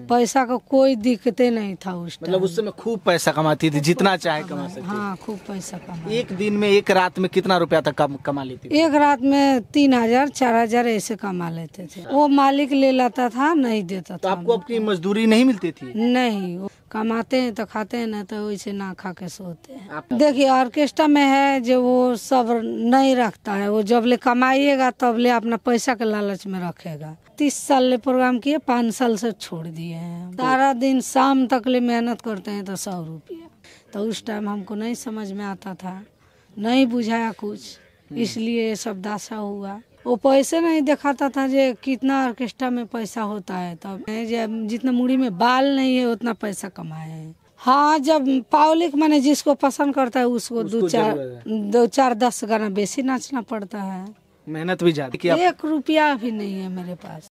पैसा का कोई दिक्कते नहीं था उस टाइम। मतलब उस समय खूब पैसा कमाती थी, जितना चाहे कमा सकती। हाँ, खूब पैसा कमा। एक दिन में, एक रात में कितना रुपया तक कमा लेती थी? एक रात में 3000 4000 ऐसे कमा लेते थे। वो मालिक ले लाता था, नहीं देता तो था। आपको अपनी मजदूरी नहीं मिलती थी? नहीं, वो कमाते हैं तो खाते हैं, ना तो वैसे ना खा के सोते हैं। देखिए ऑर्केस्ट्रा में है जो वो सब नहीं रखता है, वो जब ले कमाइएगा तब ले अपना पैसा के लालच में रखेगा। 30 साल ले प्रोग्राम किए, 5 साल से छोड़ दिए हैं। सारा दिन शाम तक ले मेहनत करते हैं तो 100 रुपया। तो उस टाइम हमको नहीं समझ में आता था, नहीं बुझाया कुछ, इसलिए ये सब दासा हुआ। वो पैसे नहीं दिखाता था जे कितना ऑर्केस्ट्रा में पैसा होता है, तब जितना मुड़ी में बाल नहीं है उतना पैसा कमाए हैं। हाँ, जब पब्लिक माने जिसको पसंद करता है उसको 2-4-10 गाना बेसी नाचना पड़ता है। मेहनत भी ज्यादा। 1 रुपया भी नहीं है मेरे पास।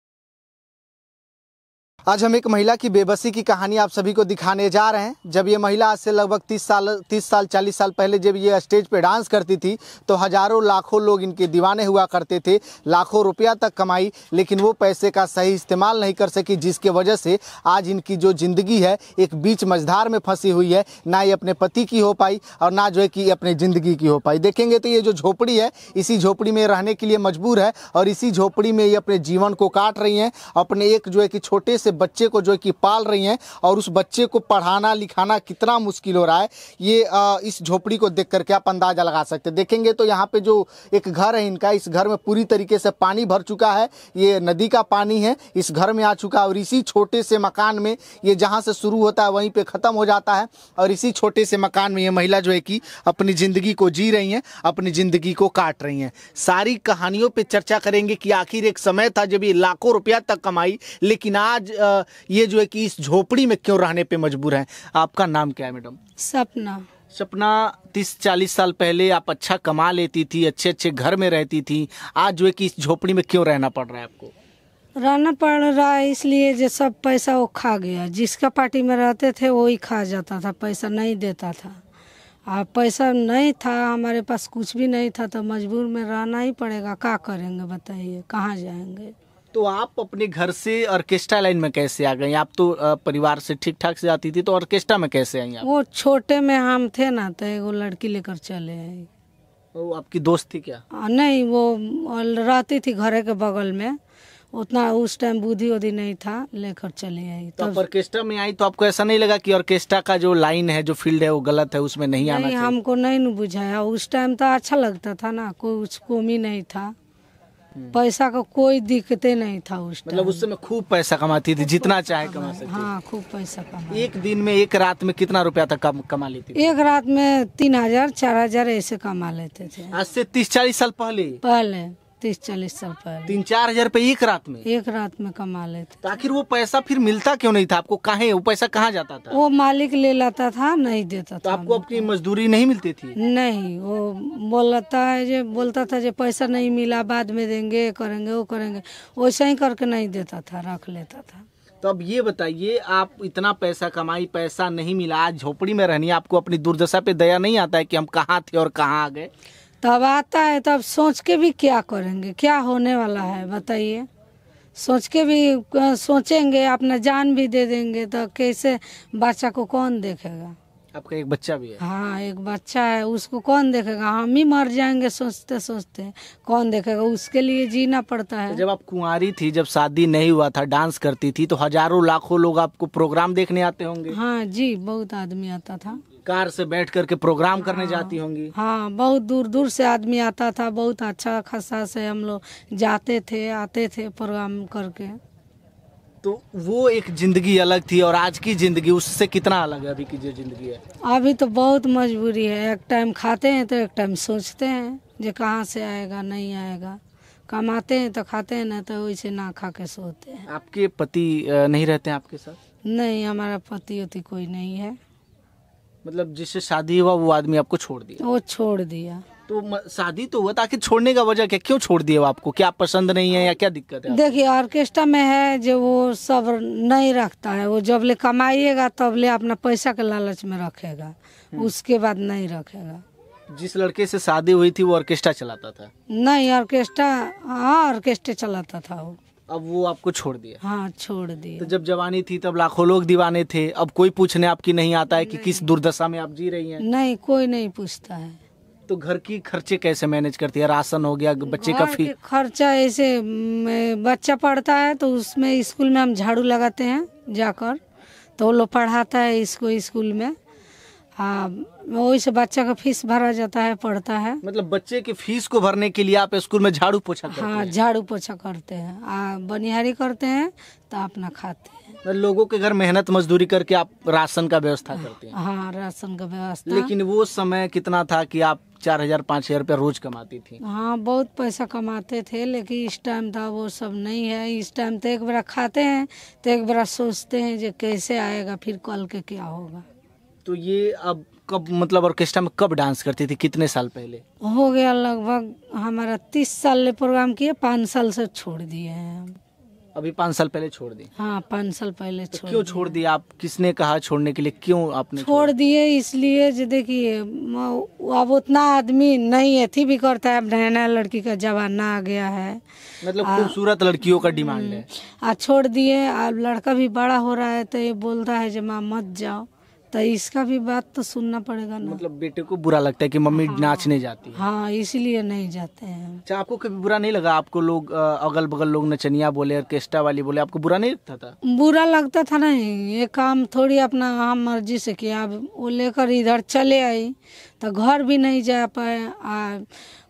आज हम एक महिला की बेबसी की कहानी आप सभी को दिखाने जा रहे हैं। जब ये महिला आज से लगभग 30 साल 40 साल पहले जब ये स्टेज पे डांस करती थी तो हजारों लाखों लोग इनके दीवाने हुआ करते थे, लाखों रुपया तक कमाई, लेकिन वो पैसे का सही इस्तेमाल नहीं कर सकी, जिसके वजह से आज इनकी जो ज़िंदगी है एक बीच मझधार में फंसी हुई है। ना ये अपने पति की हो पाई और ना जो है कि अपने ज़िंदगी की हो पाई। देखेंगे तो ये जो झोपड़ी है, इसी झोपड़ी में रहने के लिए मजबूर है और इसी झोपड़ी में ये अपने जीवन को काट रही हैं। अपने एक जो है कि छोटे से बच्चे को जो है कि पाल रही हैं और उस बच्चे को पढ़ाना लिखाना कितना मुश्किल हो रहा है, ये इस झोपड़ी को देख करके आप अंदाजा लगा सकते हैं। देखेंगे तो यहाँ पे जो एक घर है इनका, इस घर में पूरी तरीके से पानी भर चुका है। ये नदी का पानी है, इस घर में आ चुका है और इसी छोटे से मकान में ये जहाँ से शुरू होता है वहीं पे ख़त्म हो जाता है। और इसी छोटे से मकान में ये महिला जो है कि अपनी ज़िंदगी को जी रही हैं, अपनी ज़िंदगी को काट रही हैं। सारी कहानियों पर चर्चा करेंगे कि आखिर एक समय था जब ये लाखों रुपया तक कमाई, लेकिन आज ये जो है कि इस झोपड़ी में क्यों रहने पे मजबूर हैं। आपका नाम क्या है मैडम? सपना। सपना, 30-40 साल पहले आप अच्छा कमा लेती थी, अच्छे अच्छे घर में रहती थी, आज जो है कि इस झोपड़ी में क्यों रहना पड़ रहा है आपको? रहना पड़ रहा है इसलिए जो सब पैसा वो खा गया। जिसका पार्टी में रहते थे वही खा जाता था, पैसा नहीं देता था। अब पैसा नहीं था, हमारे पास कुछ भी नहीं था, तो मजबूर में रहना ही पड़ेगा। क्या करेंगे बताइए, कहाँ जाएंगे? तो आप अपने घर से ऑर्केस्ट्रा लाइन में कैसे आ गई? आप तो परिवार से ठीक ठाक से आती थी, तो ऑर्केस्ट्रा में कैसे आई आप? वो छोटे में हम थे ना, तो एगो लड़की लेकर चले आई। वो आपकी दोस्त थी क्या? नहीं, वो रहती थी घर के बगल में, उतना उस टाइम बुद्धि उद्धि नहीं था, लेकर चले आई। तो आप ऑर्केस्ट्रा में आई तो आपको ऐसा नहीं लगा कि ऑर्केस्ट्रा का जो लाइन है, जो फील्ड है वो गलत है, उसमें नहीं आना चाहिए? हमको नहीं बुझाया। उस टाइम तो अच्छा लगता था ना, कोई कमी नहीं था, पैसा का कोई दिक्कते नहीं था उस टाइम। मतलब उस समय खूब पैसा कमाती थी, जितना चाहे कमा सकती। हाँ, खूब पैसा कमा। एक दिन में, एक रात में कितना रुपया तक कमा लेती थी? एक रात में 3000 4000 ऐसे कमा लेते थे। आज से 30-40 साल पहले? 30-40 साल पहले 3-4 हजार रुपये एक रात में? एक रात में कमा लेते। तो आखिर वो पैसा फिर मिलता क्यों नहीं था आपको? कहाँ वो पैसा कहाँ जाता था? वो मालिक ले लाता था, नहीं देता था। तो आपको अपनी मजदूरी नहीं मिलती थी? नहीं, वो बोलता था जो पैसा नहीं मिला बाद में देंगे, करेंगे वो करेंगे, वैसा ही करके नहीं देता था, रख लेता था। तो अब ये बताइए, आप इतना पैसा कमाई, पैसा नहीं मिला, आज झोपड़ी में रहनी, आपको अपनी दुर्दशा पे दया नहीं आता है कि हम कहाँ थे और कहाँ आ गए? तब आता है, तब सोच के भी क्या करेंगे, क्या होने वाला है बताइए। सोच के भी सोचेंगे, अपना जान भी दे देंगे तो कैसे, बच्चा को कौन देखेगा? आपका एक बच्चा भी है? हाँ, एक बच्चा है, उसको कौन देखेगा? हम ही मर जाएंगे सोचते सोचते, कौन देखेगा? उसके लिए जीना पड़ता है। तो जब आप कुंवारी थी, जब शादी नहीं हुआ था, डांस करती थी, तो हजारों लाखों लोग आपको प्रोग्राम देखने आते होंगे? हाँ जी, बहुत आदमी आता था। कार से बैठ करके प्रोग्राम करने जाती होंगी? हाँ, बहुत दूर दूर से आदमी आता था, बहुत अच्छा खासा से हम लोग जाते थे, आते थे प्रोग्राम करके। तो वो एक जिंदगी अलग थी और आज की जिंदगी उससे कितना अलग है अभी की जो जिंदगी है? अभी तो बहुत मजबूरी है। एक टाइम खाते हैं तो एक टाइम सोचते हैं जो कहाँ से आएगा, नहीं आएगा। कमाते हैं तो खाते हैं, ना तो वैसे ना खा के सोते हैं। आपके पति नहीं रहते हैं आपके साथ? नहीं, हमारा पति होती कोई नहीं है। मतलब जिससे शादी हुआ वो आदमी आपको छोड़ दिया? वो छोड़ दिया। तो शादी तो हुआ था, आखिर छोड़ने का वजह क्या, क्यों छोड़ दिया वो आपको? क्या पसंद नहीं है या क्या दिक्कत है? देखिए ऑर्केस्ट्रा में है जो वो सब नहीं रखता है, वो जब ले कमाइएगा तब ले अपना पैसा के लालच में रखेगा, उसके बाद नहीं रखेगा। जिस लड़के से शादी हुई थी वो ऑर्केस्ट्रा चलाता था? नहीं, ऑर्केस्ट्रा, हाँ ऑर्केस्ट्रा चलाता था वो। अब वो आपको छोड़ दिया। हाँ छोड़ दिए। तो जब जवानी थी तब लाखों लोग दीवाने थे, अब कोई पूछने आपकी नहीं आता है कि किस दुर्दशा में आप जी रही हैं? नहीं, कोई नहीं पूछता है। तो घर की खर्चे कैसे मैनेज करती है? राशन हो गया, बच्चे का घर फी? के खर्चा ऐसे बच्चा पढ़ता है तो उसमें स्कूल में हम झाड़ू लगाते हैं जाकर, तो वो लोग पढ़ाता है इसको स्कूल में। हाँ, वही से बच्चा का फीस भरा जाता है, पढ़ता है। मतलब बच्चे के फीस को भरने के लिए आप स्कूल में झाड़ू पोछा करते हाँ, हैं? झाड़ू पोछा करते हैं, बनिहारी करते हैं तो अपना खाते हैं। मतलब लोगों के घर मेहनत मजदूरी करके आप राशन का व्यवस्था करते हैं? हाँ, राशन का व्यवस्था। लेकिन वो समय कितना था कि आप 4,000-5,000 रुपया रोज कमाती थी? हाँ, बहुत पैसा कमाते थे, लेकिन इस टाइम था वो सब नहीं है। इस टाइम तो एक बार खाते हैं तो एक बार सोचते हैं जो कैसे आएगा, फिर कल के क्या होगा। तो ये अब कब, मतलब ऑर्केस्ट्रा में कब डांस करती थी, कितने साल पहले? हो गया लगभग हमारा 30 साल प्रोग्राम किए, 5 साल से छोड़ दिए हैं हम। अभी 5 साल पहले छोड़ दी? हाँ, 5 साल पहले तो छोड़ क्यों दिए। छोड़ दिया? आप किसने कहा छोड़ने के लिए, क्यों आपने छोड़ दिए इसलिए जो देखिए अब उतना आदमी नहीं अथी भी करता है। अब नया नया लड़की का जमाना आ गया है, मतलब खूबसूरत लड़कियों का डिमांड है। छोड़ दिए। अब लड़का भी बड़ा हो रहा है तो ये बोलता है जब माँ मत जाओ, तो इसका भी बात तो सुनना पड़ेगा ना। मतलब बेटे को बुरा लगता है कि मम्मी नाचने जाती है? हाँ, इसलिए नहीं जाते हैं। अच्छा, आपको कभी बुरा नहीं लगा? आपको लोग अगल बगल लोग नचनिया बोले, ऑर्केस्ट्रा वाली बोले, आपको बुरा नहीं लगता था? बुरा लगता था नहीं, ये काम थोड़ी अपना हम मर्जी से किया। अब वो लेकर इधर चले आई तो घर भी नहीं जा पाए,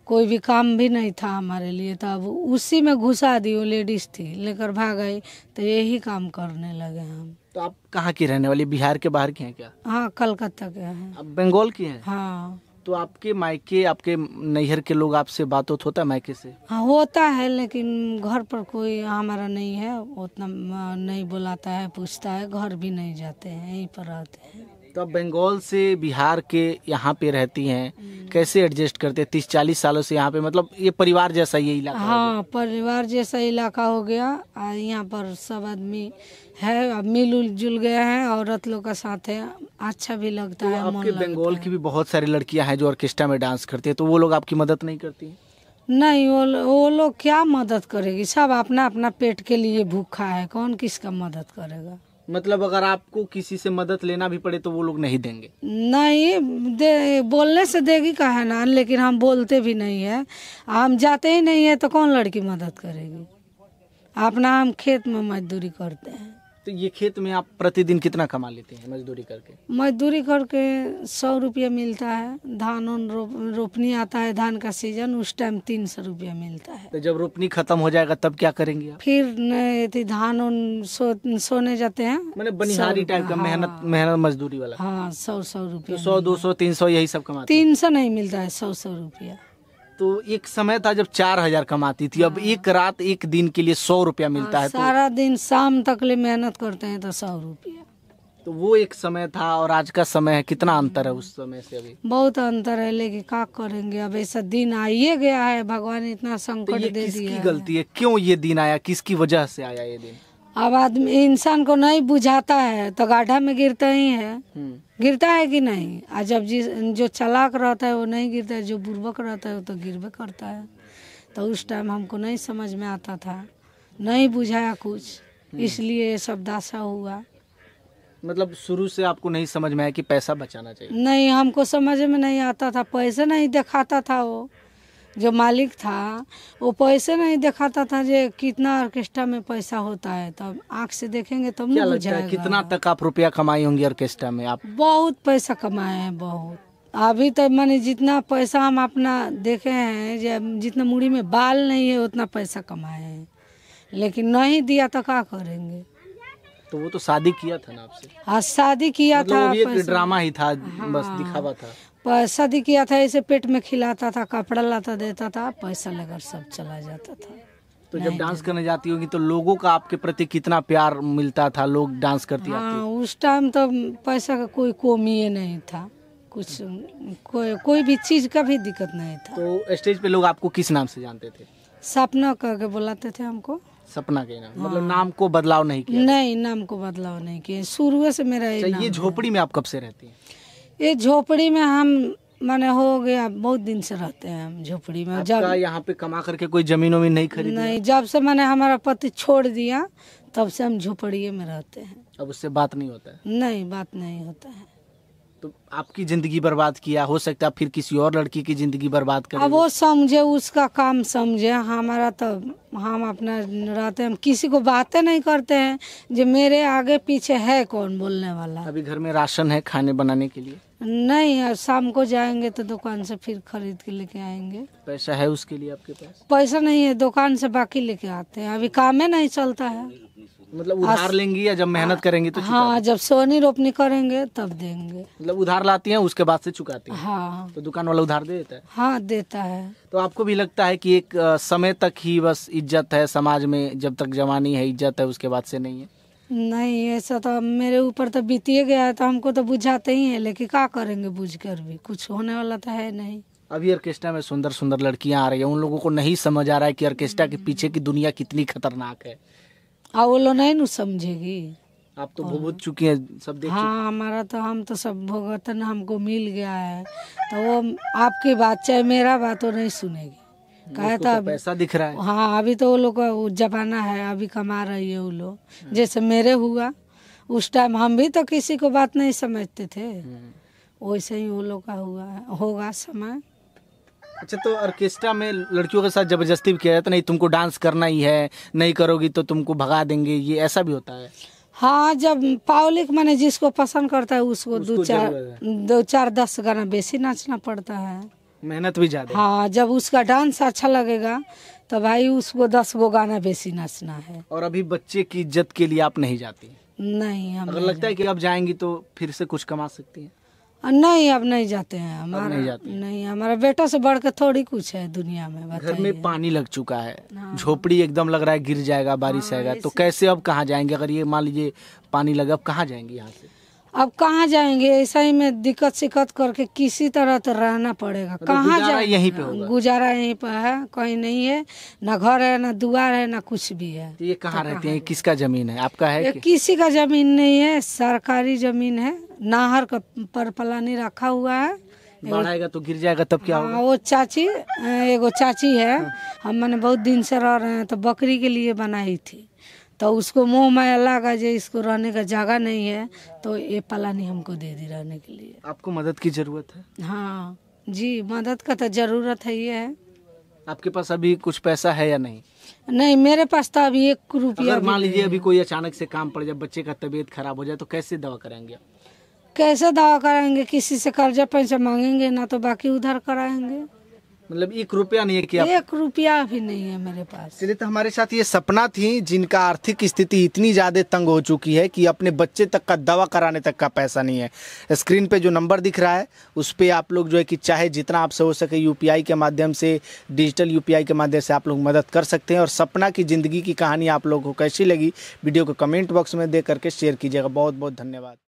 कोई भी काम भी नहीं था हमारे लिए, तो अब उसी में घुसा दी। वो लेडीज थी, लेकर भाग गई, तो यही काम करने लगे हम। तो आप कहाँ की रहने वाली, बिहार के बाहर की हैं क्या? हाँ, कलकत्ता के हैं। आप बंगाल की हैं? हाँ। तो आपके मायके, आपके नैहर के लोग आपसे बात होता है मायके से? हाँ, होता है, लेकिन घर पर कोई हमारा नहीं है, उतना नहीं बुलाता है, पूछता है। घर भी नहीं जाते हैं, यहीं पर रहते हैं। तो आप बंगाल से बिहार के यहाँ पे रहती हैं, कैसे एडजस्ट करते हैं 30-40 सालों से यहाँ पे? मतलब ये परिवार जैसा ये इलाका? हाँ, परिवार जैसा इलाका हो गया। यहाँ पर सब आदमी है, अब मिल जुल गए हैं, औरत लोग का साथ है, अच्छा भी लगता है। आपके बंगाल की भी बहुत सारी लड़कियां हैं जो ऑर्केस्ट्रा में डांस करती है, तो वो लोग आपकी मदद नहीं करती हैं? नहीं, वो लोग क्या मदद करेगी? सब अपना अपना पेट के लिए भूखा है, कौन किसका मदद करेगा? मतलब अगर आपको किसी से मदद लेना भी पड़े तो वो लोग नहीं देंगे? नहीं बोलने से देगी का है ना, लेकिन हम बोलते भी नहीं है। हम जाते ही नहीं है तो कौन लड़की मदद करेगी? अपना हम खेत में मजदूरी करते हैं। तो ये खेत में आप प्रतिदिन कितना कमा लेते हैं मजदूरी करके? मजदूरी करके 100 रुपया मिलता है। धान रोपनी आता है, धान का सीजन, उस टाइम 300 रुपया मिलता है। तो जब रोपनी खत्म हो जाएगा तब क्या करेंगे आप? फिर धान सोने जाते हैं। मैंने बनिहारी टाइप का, मेहनत मजदूरी वाला? हाँ, 100 रुपया। 100, 200, 300 यही सब कमाते? 300 नहीं मिलता है, 100 रुपया। तो एक समय था जब 4,000 कमाती थी, अब एक रात एक दिन के लिए 100 रुपया मिलता है। सारा दिन शाम तक ले मेहनत करते हैं तो 100 रुपया। तो वो एक समय था और आज का समय है, कितना अंतर है उस समय से अभी? बहुत अंतर है, लेकिन क्या करेंगे, अब ऐसा दिन आइए गया है, भगवान इतना संकट दे दिया किसकी है। गलती है? क्यों ये दिन आया, किसकी वजह से आया ये दिन? अब आदमी इंसान को नहीं बुझाता है तो गाढ़ा में गिरता ही है। गिरता है कि नहीं? और जब जो चालाक रहता है वो नहीं गिरता है, जो बुर्बक रहता है वो तो गिरबे करता है। तो उस टाइम हमको नहीं समझ में आता था, नहीं बुझाया कुछ, इसलिए ये सब दासा हुआ। मतलब शुरू से आपको नहीं समझ में आया कि पैसा बचाना चाहिए? नहीं, हमको समझ में नहीं आता था, पैसे नहीं दिखाता था। वो जो मालिक था वो पैसे नहीं दिखाता था जो कितना ऑर्केस्ट्रा में पैसा होता है। तब आँख से देखेंगे तब क्या नहीं लगता है बुझाएगा। कितना तक आप रुपया कमाई होंगी ऑर्केस्ट्रा में आप? बहुत पैसा कमाए हैं, बहुत। अभी तो माने जितना पैसा हम अपना देखे हैं, जितना मुड़ी में बाल नहीं है उतना पैसा कमाए हैं, लेकिन नहीं दिया तो क्या करेंगे? तो वो तो शादी किया था ना आपसे? आज शादी किया मतलब था, वो भी एक ड्रामा ही था, बस दिखावा था। शादी किया था, ऐसे पेट में खिलाता था, कपड़ा लाता देता था, पैसा लेकर सब चला जाता था। तो जब डांस करने जाती होगी तो लोगों का आपके प्रति कितना प्यार मिलता था? लोग डांस करती हाँ, उस टाइम तो पैसा का कोई कमी ही नहीं था, कुछ कोई भी चीज का भी दिक्कत नहीं था। तो स्टेज पे लोग आपको किस नाम से जानते थे? सपना करके बुलाते थे हमको। सपना के नाम? मतलब नाम को बदलाव नहीं किया? नहीं, नाम को बदलाव नहीं किया, शुरू से मेरा ये झोपड़ी में आप कब से रहती हैं? ये झोपड़ी में हम माने हो गया, बहुत दिन से रहते हैं हम झोपड़ी में। जब आपका यहाँ पे कमा करके कोई जमीन वमीन नहीं खरीदी? नहीं, जब से मैंने हमारा पति छोड़ दिया तब से हम झोपड़िए में रहते हैं। अब उससे बात नहीं होता है? नहीं, बात नहीं होता है। तो आपकी जिंदगी बर्बाद किया, हो सकता है फिर किसी और लड़की की जिंदगी बर्बाद करे। अब वो समझे, उसका काम समझे, हमारा तो हम अपना रहते हैं, हम किसी को बातें नहीं करते हैं। जो मेरे आगे पीछे है कौन बोलने वाला? अभी घर में राशन है खाने बनाने के लिए? नहीं, और शाम को जाएंगे तो दुकान से फिर खरीद के लेके आएंगे। पैसा है उसके लिए आपके पास? पैसा नहीं है, दुकान से बाकी लेके आते हैं। अभी काम ही नहीं चलता है। मतलब उधार लेंगी या जब मेहनत करेंगी तो हाँ, जब सोनी रोपनी करेंगे तब देंगे। मतलब उधार लाती हैं उसके बाद से चुकाती हैं? हाँ। तो दुकान वाला उधार दे देता है? हाँ, देता है। तो आपको भी लगता है कि एक समय तक ही बस इज्जत है समाज में, जब तक जवानी है इज्जत है, उसके बाद से नहीं है? नहीं, ऐसा तो मेरे ऊपर तो बीतिए गया है, तो हमको तो बुझाते ही है, लेकिन क्या करेंगे बुझ कर भी, कुछ होने वाला तो है नहीं। अभी ऑर्केस्ट्रा में सुंदर सुंदर लड़कियां आ रही है, उन लोगों को नहीं समझ आ रहा है कि ऑर्केस्ट्रा के पीछे की दुनिया कितनी खतरनाक है। वो लोग नहीं न समझेगी। आप तो भुगत चुकी हैं, सब देख हाँ, हमारा तो हम तो सब भुगतन हमको मिल गया है, तो वो आपकी बात चाहे मेरा बात वो नहीं सुनेगी। कहे तो पैसा दिख रहा है। हाँ, अभी तो वो लोग का वो जमाना है, अभी कमा रही है वो लोग। जैसे मेरे हुआ उस टाइम, हम भी तो किसी को बात नहीं समझते थे, वैसे ही वो लोग का हुआ होगा समय। अच्छा, तो ऑर्केस्ट्रा में लड़कियों के साथ जबरदस्ती भी किया जाता, नहीं तुमको डांस करना ही है, नहीं करोगी तो तुमको भगा देंगे, ये ऐसा भी होता है? हाँ, जब पब्लिक माने जिसको पसंद करता है उसको दो चार 10 गाना बेसी नाचना पड़ता है। मेहनत भी ज्यादा? हाँ, जब उसका डांस अच्छा लगेगा तो भाई उसको 10 गो गाना बेसी नाचना है। और अभी बच्चे की इज्जत के लिए आप नहीं जाती? नहीं, हम अगर लगता है कि अब जाएंगी तो फिर से कुछ कमा सकती हैं? नहीं, अब नहीं जाते हैं। हमारा नहीं जाते? नहीं, हमारा बेटा से बढ़ के थोड़ी कुछ है दुनिया में। घर में पानी लग चुका है, झोपड़ी एकदम लग रहा है गिर जाएगा, बारिश आएगा तो कैसे अब कहाँ जाएंगे? अगर ये मान लीजिए पानी लगा, अब कहाँ जाएंगे यहाँ से? अब कहाँ जाएंगे? ऐसा ही में दिक्कत शिकत करके किसी तरह तो रहना पड़ेगा। कहाँ जाए? यहीं पे होगा? गुजारा यहीं पर है, कहीं नहीं है, ना घर है, ना दुआर है, ना कुछ भी है। तो ये कहाँ रहते हैं? किसका जमीन है? आपका है? किसी का जमीन नहीं है, सरकारी जमीन है। नाहर का पर पलानी रखा हुआ है। बाढ़ आएगा तो गिर जाएगा, तब क्या होगा? वो चाची, एगो चाची है, हम मैंने बहुत दिन से रह रहे हैं, तो बकरी के लिए बनाई थी, तो उसको मुँह में लगा जो इसको रहने का जगह नहीं है, तो ये पलानी हमको दे दी रहने के लिए। आपको मदद की जरूरत है? हाँ जी, मदद का तो जरूरत है। ये है। आपके पास अभी कुछ पैसा है या नहीं? नहीं, मेरे पास तो अभी 1 रुपया अगर मान लीजिए अभी कोई अचानक से काम पड़ जाए, बच्चे का तबीयत खराब हो जाए, तो कैसे दवा कराएंगे? कैसे दवा कराएंगे? किसी से कर्जा पैसा मांगेंगे, ना तो बाकी उधार कराएंगे। मतलब 1 रुपया नहीं है कि आप? 1 रुपया भी नहीं है मेरे पास। चलिए, तो हमारे साथ ये सपना थी जिनका आर्थिक स्थिति इतनी ज़्यादा तंग हो चुकी है कि अपने बच्चे तक का दवा कराने तक का पैसा नहीं है। स्क्रीन पे जो नंबर दिख रहा है उस पे आप लोग जो है कि चाहे जितना आपसे हो सके यूपीआई के माध्यम से, डिजिटल यूपीआई के माध्यम से आप लोग मदद कर सकते हैं। और सपना की ज़िंदगी की कहानी आप लोगों को कैसी लगी वीडियो को कमेंट बॉक्स में दे करके शेयर कीजिएगा। बहुत बहुत धन्यवाद।